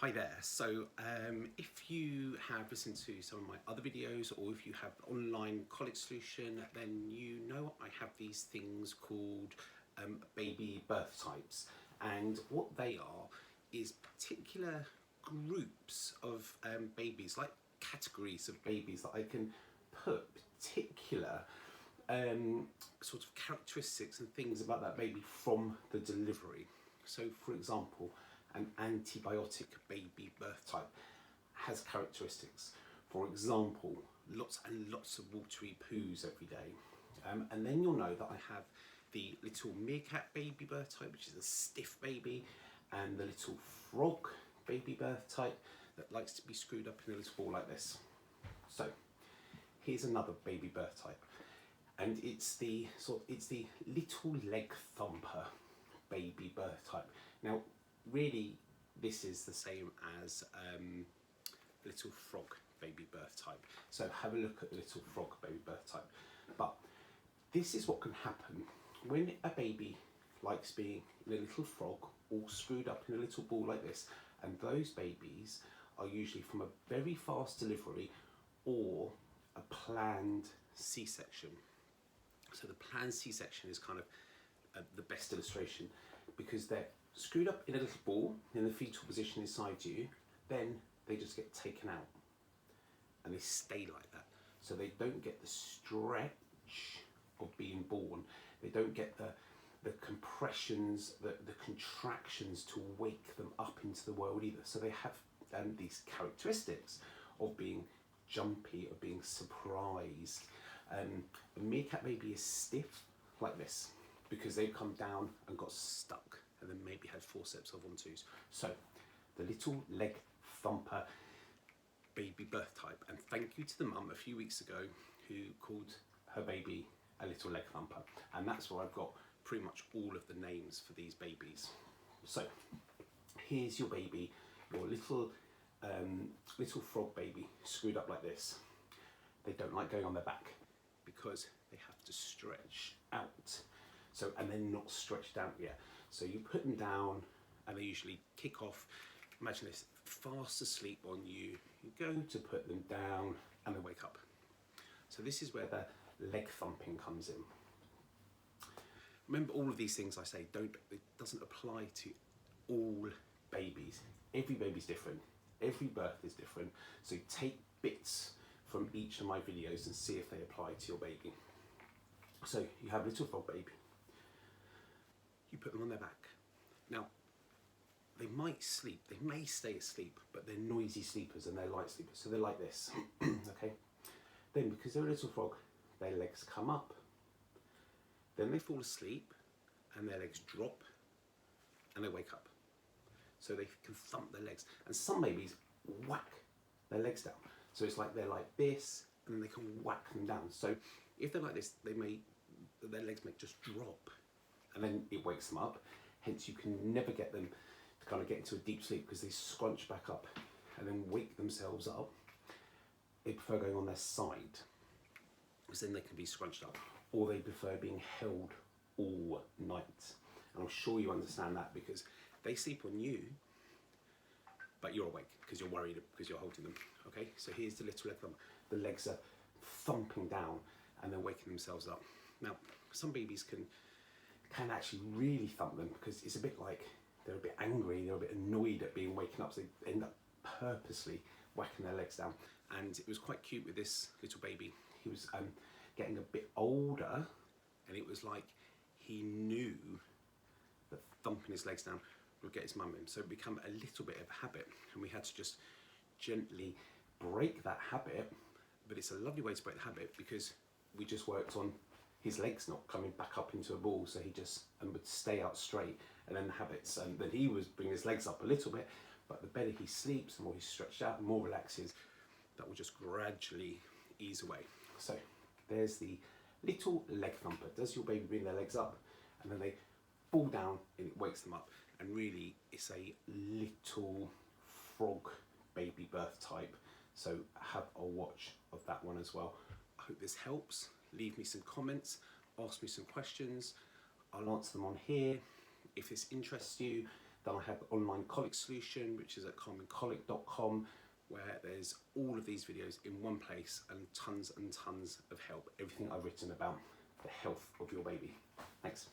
Hi there. So if you have listened to some of my other videos, or if you have online colic solution, then you know I have these things called baby birth types, and what they are is particular groups of babies, like categories of babies that I can put particular sort of characteristics and things about that baby from the delivery. So for example, an antibiotic baby birth type has characteristics. For example, lots and lots of watery poos every day. And then you'll know that I have the little meerkat baby birth type, which is a stiff baby, and the little frog baby birth type that likes to be screwed up in a little ball like this. So here's another baby birth type, and it's the little leg thumper baby birth type. Now really this is the same as little frog baby birth type, so have a look at the little frog baby birth type. But this is what can happen when a baby likes being in a little frog all screwed up in a little ball like this, and those babies are usually from a very fast delivery or a planned C-section. So the planned C-section is kind of the best illustration, because they're screwed up in a little ball in the fetal position inside you, then they just get taken out and they stay like that. So they don't get the stretch of being born. They don't get the compressions, the contractions to wake them up into the world either. So they have these characteristics of being jumpy, of being surprised. A meerkat baby is stiff like this because they've come down and got stuck and then maybe had forceps or one-twos. So the little leg thumper baby birth type, and thank you to the mum a few weeks ago who called her baby a little leg thumper, and that's where I've got pretty much all of the names for these babies. So here's your baby, your little frog baby screwed up like this. They don't like going on their back because they have to stretch out. So, and they're not stretched out yet. So you put them down and they usually kick off. Imagine this, fast asleep on you. You go to put them down and they wake up. So this is where the leg thumping comes in. Remember, all of these things I say, it doesn't apply to all babies. Every baby's different. Every birth is different. So take bits from each of my videos and see if they apply to your baby. So you have a little frog baby. You put them on their back. Now, they might sleep, they may stay asleep, but they're noisy sleepers and they're light sleepers, so they're like this, okay? Then, because they're a little frog, their legs come up, then they fall asleep, and their legs drop, and they wake up. So they can thump their legs, and some babies whack their legs down. So it's like they're like this, and then they can whack them down. So if they're like this, their legs may just drop, and then it wakes them up. Hence you can never get them to kind of get into a deep sleep because they scrunch back up and then wake themselves up. They prefer going on their side because then they can be scrunched up, or they prefer being held all night. And I'm sure you understand that because they sleep on you, but you're awake because you're worried because you're holding them. Okay, so here's the little leg thump. The legs are thumping down and they're waking themselves up. Now, some babies can actually really thump them because it's a bit like they're a bit angry, they're a bit annoyed at being waken up, so they end up purposely whacking their legs down. And it was quite cute with this little baby. He was getting a bit older, and it was like he knew that thumping his legs down would get his mum in. So it became a little bit of a habit, and we had to just gently break that habit. But it's a lovely way to break the habit because we just worked on his legs not coming back up into a ball, so he just would stay out straight, and then the habits, and then he was bringing his legs up a little bit, but the better he sleeps, the more he's stretched out, the more relaxes, that will just gradually ease away. So there's the little leg thumper. Does your baby bring their legs up, and then they fall down and it wakes them up, and really it's a little frog baby birth type, so have a watch of that one as well. I hope this helps. Leave me some comments, ask me some questions, I'll answer them on here. If this interests you, Then I have online colic solution, which is at calmingcolic.com, where there's all of these videos in one place and tons of help. Everything I've written about the health of your baby. Thanks.